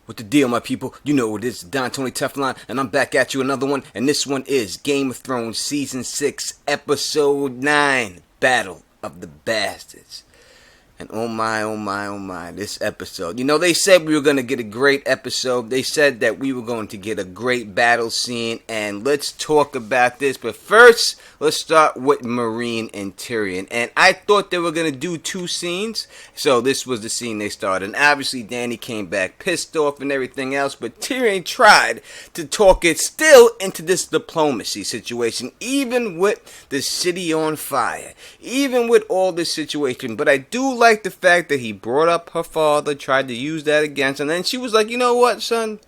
What the deal, my people? You know it is Don Tony Teflon, and I'm back at you another one, and this one is Game of Thrones Season 6, Episode 9, Battle of the Bastards. And oh my, oh my, oh my, this episode. You know, they said we were going to get a great episode. They said that we were going to get a great battle scene. And let's talk about this. But first, let's start with Meereen and Tyrion. And I thought they were going to do two scenes. So this was the scene they started. And obviously, Dany came back pissed off and everything else. But Tyrion tried to talk it still into this diplomacy situation. Even with the city on fire. Even with all this situation. But I do like the fact that he brought up her father, tried to use that against her, and then she was like, you know what, son,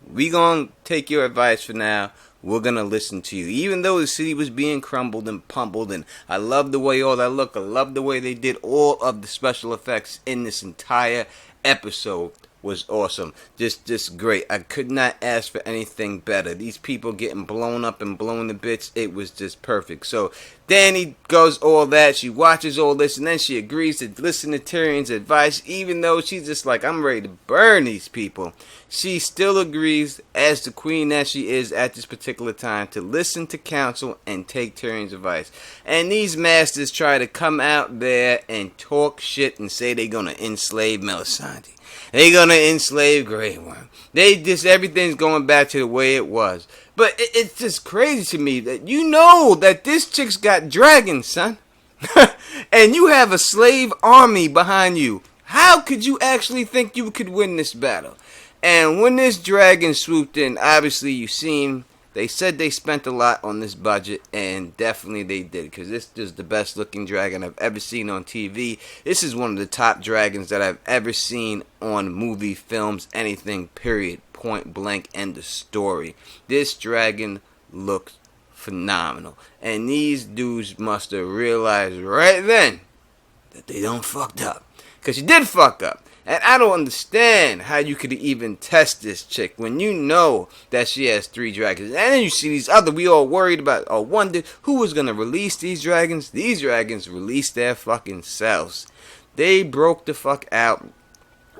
we gonna take your advice for now. We're gonna listen to you, even though the city was being crumbled and pummeled. And I love the way all that looked. I love the way they did all of the special effects in this entire episode. Was awesome. Just great. I could not ask for anything better. These people getting blown up and blown to bits, it was just perfect. So Dany goes all that, she watches all this, and then she agrees to listen to Tyrion's advice, even though she's just like, I'm ready to burn these people. She still agrees, as the queen that she is at this particular time, to listen to counsel and take Tyrion's advice. And these masters try to come out there and talk shit and say they're gonna enslave Melisandre. They're gonna enslave Grey Worm. Everything's going back to the way it was. But it's just crazy to me that you know that this chick's got dragons, son. And you have a slave army behind you. How could you actually think you could win this battle? And when this dragon swooped in, obviously you've seen, they said they spent a lot on this budget, and definitely they did, because this is the best looking dragon I've ever seen on TV. This is one of the top dragons that I've ever seen on movie, films, anything, period, point blank, end of story. This dragon looks phenomenal, and these dudes must have realized right then that they don't fucked up, because she did fuck up. And I don't understand how you could even test this chick when you know that she has 3 dragons. And then you see these other, we all worried about or wondered who was going to release these dragons. These dragons released their fucking selves. They broke the fuck out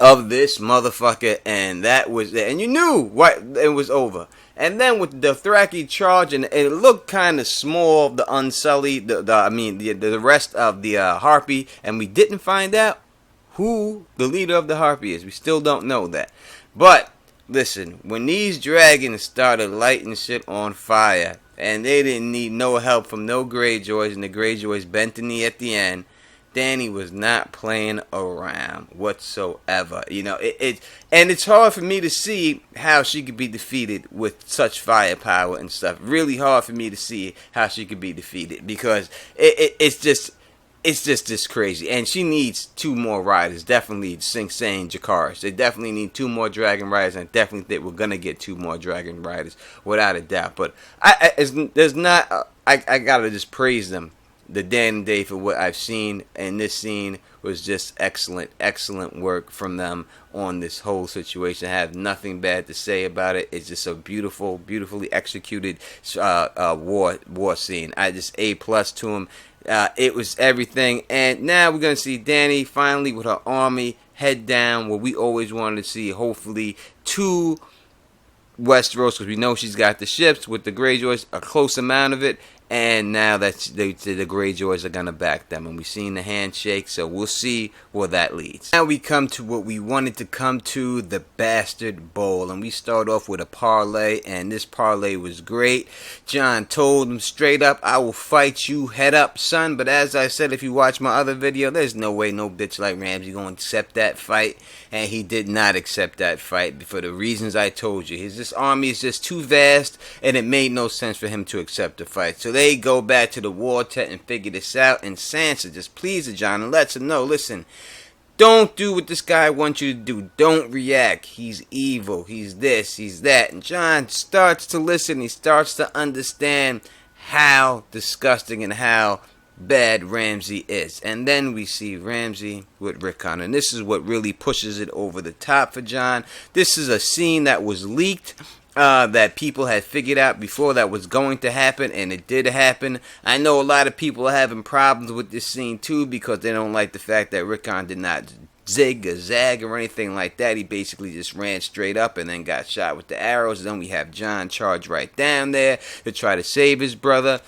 of this motherfucker, and that was it. And you knew what it was over. And then with the Dothraki charge, and it looked kind of small, the Unsullied, the rest of the Harpy, and we didn't find out who the leader of the Harpy is. We still don't know that. But listen, when these dragons started lighting shit on fire, and they didn't need no help from no Greyjoys, and the Greyjoys bent the knee at the end, Dany was not playing around whatsoever. You know, and it's hard for me to see how she could be defeated with such firepower and stuff. Really hard for me to see how she could be defeated, because it's just this crazy. And she needs 2 more riders. Definitely Sing Sang Jakars. They definitely need 2 more dragon riders. And I definitely think we're going to get 2 more dragon riders. Without a doubt. But I got to just praise them. The Dan and Dave for what I've seen. And this scene was just excellent. Excellent work from them on this whole situation. I have nothing bad to say about it. It's just a beautiful, beautifully executed war scene. I just A+ to them. It was everything, and now we're going to see Dany finally with her army head down where we always wanted to see, hopefully, to Westeros, because we know she's got the ships with the Greyjoys, a close amount of it, and now that the Greyjoys are going to back them, and we've seen the handshake, so we'll see where that leads. Now we come to what we wanted to come to, the Bastard Bowl, and we start off with a parlay, and this parlay was great. Jon told him straight up, I will fight you head up, son, but as I said, if you watch my other video, there's no way no bitch like Ramsey going to accept that fight, and he did not accept that fight for the reasons I told you. This army is just too vast, and it made no sense for him to accept the fight. So they go back to the war tent and figure this out, and Sansa just pleases Jon and lets him know, listen, don't do what this guy wants you to do. Don't react. He's evil. He's this. He's that. And Jon starts to listen. He starts to understand how disgusting and how bad Ramsey is. And then we see Ramsey with Rickon, and this is what really pushes it over the top for Jon. This is a scene that was leaked, that people had figured out before that was going to happen, and it did happen. I know a lot of people are having problems with this scene too, because they don't like the fact that Rickon did not zig or zag or anything like that. He basically just ran straight up and then got shot with the arrows. And then we have Jon charge right down there to try to save his brother.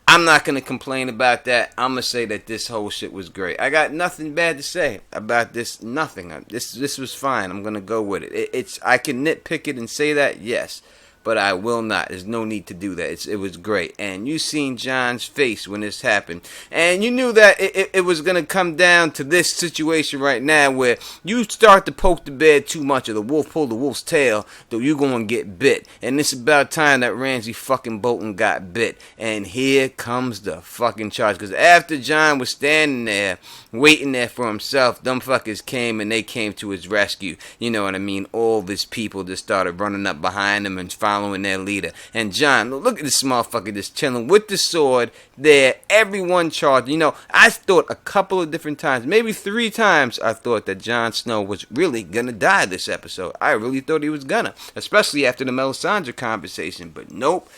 I'm not going to complain about that. I'm going to say that this whole shit was great. I got nothing bad to say about this. Nothing. This was fine. I'm going to go with it. I can nitpick it and say that, yes. But I will not. There's no need to do that. It was great. And you seen Jon's face when this happened. And you knew that it was going to come down to this situation right now where you start to poke the bear too much or the wolf pull the wolf's tail, though you're going to get bit. And it's about time that Ramsey fucking Bolton got bit. And here comes the fucking charge. Because after Jon was standing there, waiting there for himself, them fuckers came and they came to his rescue. You know what I mean? All these people just started running up behind him and following their leader. And Jon, look at this motherfucker just chilling with the sword there. Everyone charged. You know, I thought a couple of different times, maybe 3 times, I thought that Jon Snow was really gonna die this episode. I really thought he was gonna, especially after the Melisandre conversation. But nope.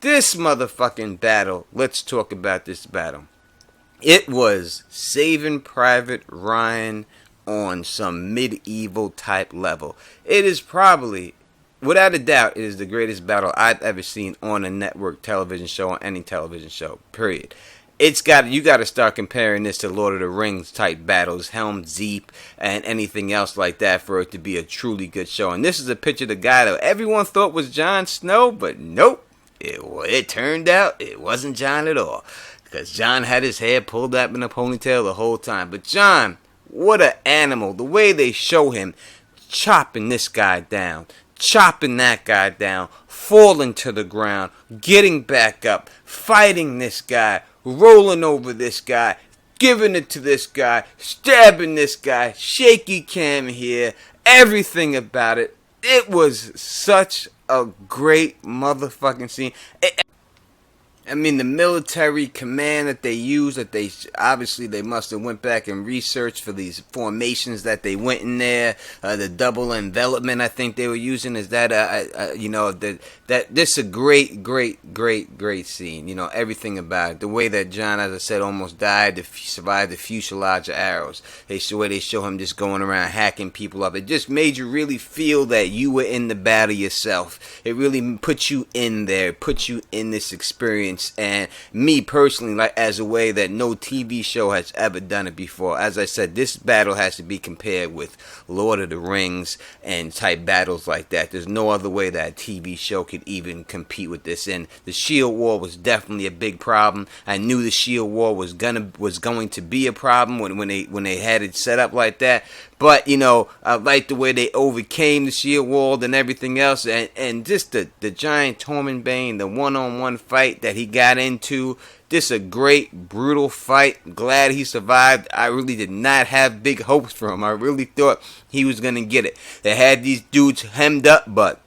This motherfucking battle, let's talk about this battle. It was Saving Private Ryan on some medieval type level. It is probably, without a doubt, it is the greatest battle I've ever seen on a network television show, on any television show, period. You got to start comparing this to Lord of the Rings type battles, Helm's Deep, and anything else like that for it to be a truly good show. And this is a picture of the guy that everyone thought was Jon Snow, but nope. It turned out it wasn't Jon at all. Because Jon had his hair pulled up in a ponytail the whole time. But Jon, what an animal. The way they show him chopping this guy down, chopping that guy down, falling to the ground, getting back up, fighting this guy, rolling over this guy, giving it to this guy, stabbing this guy, shaky cam here, everything about it. It was such a great motherfucking scene. I mean, the military command that they used, that they obviously they must have went back and researched for these formations that they went in there. The double envelopment I think they were using is that that this is a great scene. You know, everything about it. The way that Jon, as I said, almost died to survive the fuselage of arrows. They show him just going around hacking people up. It just made you really feel that you were in the battle yourself. It really put you in there, put you in this experience. And me personally, like, as a way that no TV show has ever done it before. As I said, this battle has to be compared with Lord of the Rings and type battles like that. There's no other way that a TV show could even compete with this. And the Shield War was definitely a big problem. I knew the Shield War was going to be a problem when they had it set up like that. But, you know, I like the way they overcame the Shield Wall and everything else. And just the giant Tormund the one-on-one fight that he got into. Just a great, brutal fight. Glad he survived. I really did not have big hopes for him. I really thought he was going to get it. They had these dudes hemmed up, but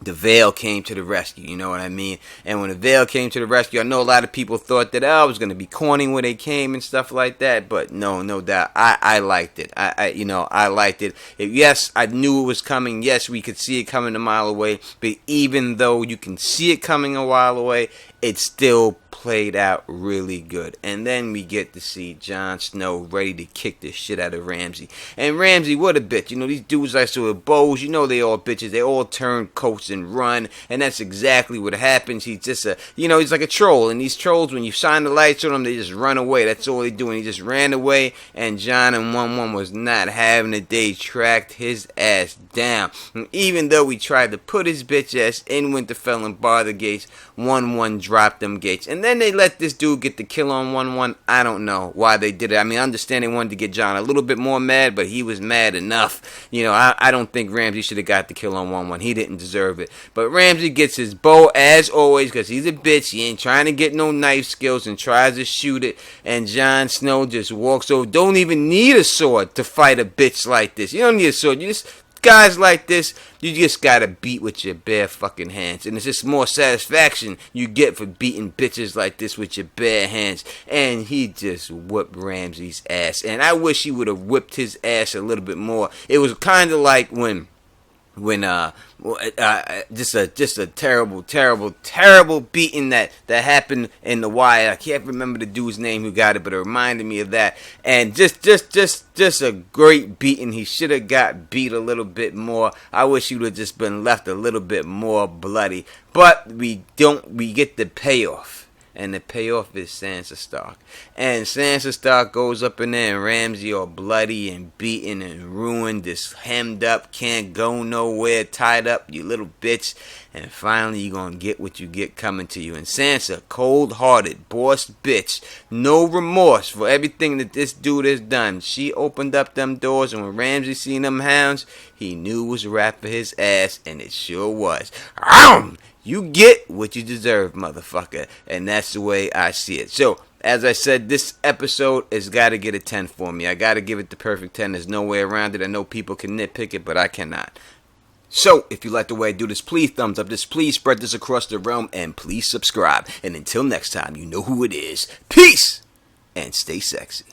the Vale came to the rescue, you know what I mean? And when the Vale came to the rescue, I know a lot of people thought that I was going to be corny when they came and stuff like that, but no doubt. I liked it. I liked it. Yes, I knew it was coming. Yes, we could see it coming a mile away, but even though you can see it coming a while away, it still played out really good. And then we get to see Jon Snow ready to kick the shit out of Ramsey. And Ramsey, what a bitch. You know, these dudes I saw with bows, you know they all bitches. They all turn coats and run. And that's exactly what happens. He's just he's like a troll. And these trolls, when you shine the lights on them, they just run away. That's all they do. And he just ran away. And Jon in 1-1 was not having it. They tracked his ass down. And even though we tried to put his bitch ass in Winterfell and bar the gates, 1-1 dropped them gates. And then they let this dude get the kill on 1-1. I don't know why they did it. I mean, I understand they wanted to get Jon a little bit more mad, but he was mad enough. You know, I don't think Ramsey should have got the kill on 1-1. He didn't deserve it. But Ramsey gets his bow as always because he's a bitch. He ain't trying to get no knife skills and tries to shoot it. And Jon Snow just walks over. Don't even need a sword to fight a bitch like this. You don't need a sword. You just... Guys like this, you just gotta beat with your bare fucking hands. And it's just more satisfaction you get for beating bitches like this with your bare hands. And he just whipped Ramsey's ass. And I wish he would have whipped his ass a little bit more. It was kind of like when when just a terrible beating that happened in the wire. I can't remember the dude's name who got it, but it reminded me of that. And just a great beating. He should have got beat a little bit more. I wish he would have just been left a little bit more bloody. But we get the payoff. And the payoff is Sansa Stark. And Sansa Stark goes up in there, and Ramsey all bloody and beaten and ruined, just hemmed up, can't go nowhere, tied up, you little bitch. And finally you're going to get what you get coming to you. And Sansa, cold-hearted, boss bitch, no remorse for everything that this dude has done. She opened up them doors, and when Ramsey seen them hounds, he knew it was a wrap for his ass, and it sure was. You get what you deserve, motherfucker. And that's the way I see it. So, as I said, this episode has got to get a 10 for me. I got to give it the perfect 10. There's no way around it. I know people can nitpick it, but I cannot. So, if you like the way I do this, please thumbs up this. Please spread this across the realm. And please subscribe. And until next time, you know who it is. Peace! And stay sexy.